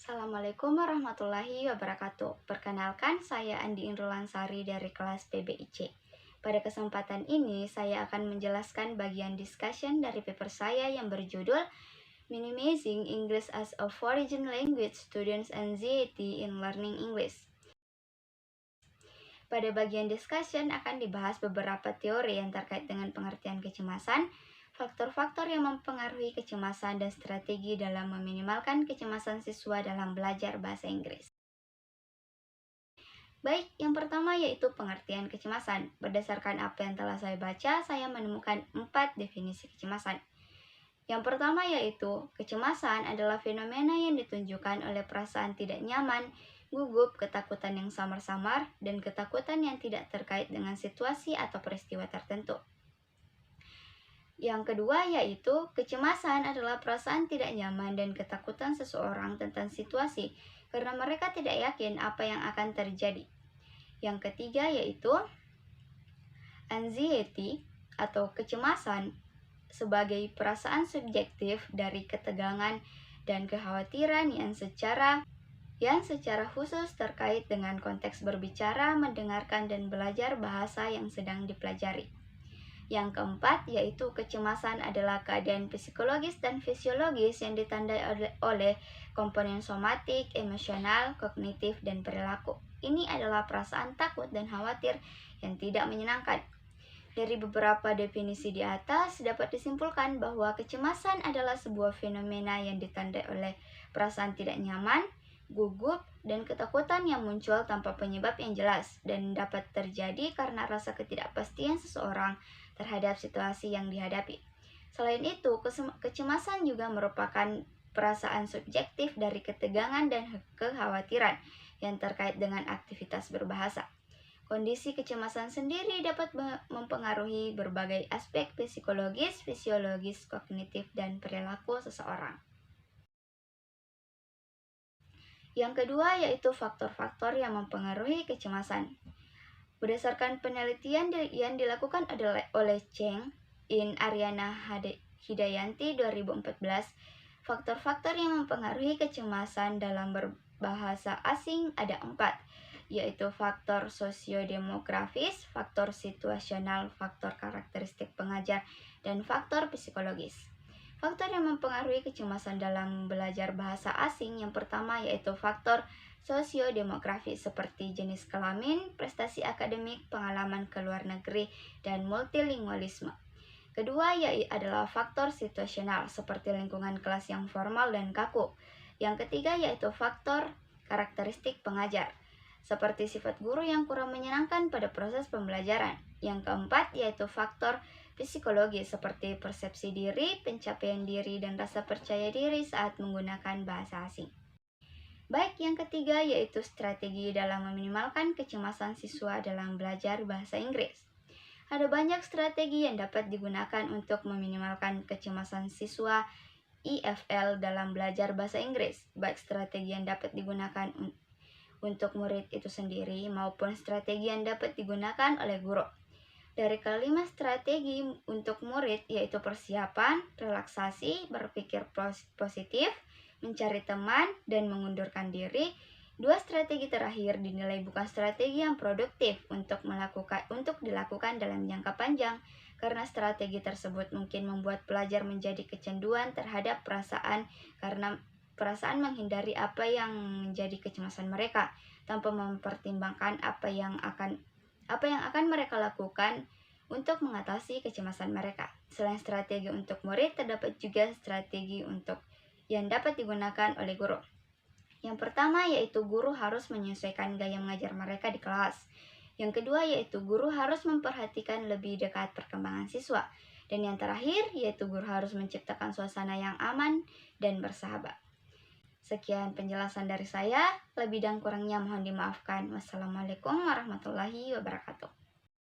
Assalamualaikum warahmatullahi wabarakatuh. Perkenalkan, saya Andi Indrulansari dari kelas PBIC. Pada kesempatan ini, saya akan menjelaskan bagian discussion dari paper saya yang berjudul Minimizing English as a Foreign Language Students Anxiety in Learning English. Pada bagian discussion akan dibahas beberapa teori yang terkait dengan pengertian kecemasan, faktor-faktor yang mempengaruhi kecemasan, dan strategi dalam meminimalkan kecemasan siswa dalam belajar bahasa Inggris. Baik, yang pertama yaitu pengertian kecemasan. Berdasarkan apa yang telah saya baca, saya menemukan 4 definisi kecemasan. Yang pertama yaitu, kecemasan adalah fenomena yang ditunjukkan oleh perasaan tidak nyaman, gugup, ketakutan yang samar-samar, dan ketakutan yang tidak terkait dengan situasi atau peristiwa tertentu. Yang kedua yaitu, kecemasan adalah perasaan tidak nyaman dan ketakutan seseorang tentang situasi karena mereka tidak yakin apa yang akan terjadi. Yang ketiga yaitu, anxiety atau kecemasan sebagai perasaan subjektif dari ketegangan dan kekhawatiran yang secara khusus terkait dengan konteks berbicara, mendengarkan, dan belajar bahasa yang sedang dipelajari. Yang keempat yaitu, kecemasan adalah keadaan psikologis dan fisiologis yang ditandai oleh komponen somatik, emosional, kognitif, dan perilaku. Ini adalah perasaan takut dan khawatir yang tidak menyenangkan. Dari beberapa definisi di atas, dapat disimpulkan bahwa kecemasan adalah sebuah fenomena yang ditandai oleh perasaan tidak nyaman, gugup, dan ketakutan yang muncul tanpa penyebab yang jelas dan dapat terjadi karena rasa ketidakpastian seseorang terhadap situasi yang dihadapi. Selain itu, kecemasan juga merupakan perasaan subjektif dari ketegangan dan kekhawatiran yang terkait dengan aktivitas berbahasa. Kondisi kecemasan sendiri dapat mempengaruhi berbagai aspek psikologis, fisiologis, kognitif, dan perilaku seseorang. Yang kedua yaitu faktor-faktor yang mempengaruhi kecemasan. Berdasarkan penelitian yang dilakukan oleh Cheng in Ariana Hidayanti 2014, faktor-faktor yang mempengaruhi kecemasan dalam berbahasa asing ada 4, yaitu faktor sosiodemografis, faktor situasional, faktor karakteristik pengajar, dan faktor psikologis. Faktor yang mempengaruhi kecemasan dalam belajar bahasa asing yang pertama yaitu faktor sosiodemografis seperti jenis kelamin, prestasi akademik, pengalaman ke luar negeri, dan multilingualisme. Kedua adalah faktor situasional seperti lingkungan kelas yang formal dan kaku. Yang ketiga yaitu faktor karakteristik pengajar seperti sifat guru yang kurang menyenangkan pada proses pembelajaran. Yang keempat yaitu faktor psikologi seperti persepsi diri, pencapaian diri, dan rasa percaya diri saat menggunakan bahasa asing. Baik, yang ketiga yaitu strategi dalam meminimalkan kecemasan siswa dalam belajar bahasa Inggris. Ada banyak strategi yang dapat digunakan untuk meminimalkan kecemasan siswa EFL dalam belajar bahasa Inggris, baik strategi yang dapat digunakan untuk murid itu sendiri maupun strategi yang dapat digunakan oleh guru. Dari kelima strategi untuk murid yaitu persiapan, relaksasi, berpikir positif, mencari teman, dan mengundurkan diri. 2 strategi terakhir dinilai bukan strategi yang produktif untuk dilakukan dalam jangka panjang karena strategi tersebut mungkin membuat pelajar menjadi kecanduan terhadap perasaan karena perasaan menghindari apa yang menjadi kecemasan mereka tanpa mempertimbangkan apa yang akan mereka lakukan untuk mengatasi kecemasan mereka. Selain strategi untuk murid, terdapat juga strategi yang dapat digunakan oleh guru. Yang pertama yaitu guru harus menyesuaikan gaya mengajar mereka di kelas. Yang kedua yaitu guru harus memperhatikan lebih dekat perkembangan siswa. Dan yang terakhir yaitu guru harus menciptakan suasana yang aman dan bersahabat. Sekian penjelasan dari saya, lebih dan kurangnya mohon dimaafkan. Wassalamualaikum warahmatullahi wabarakatuh.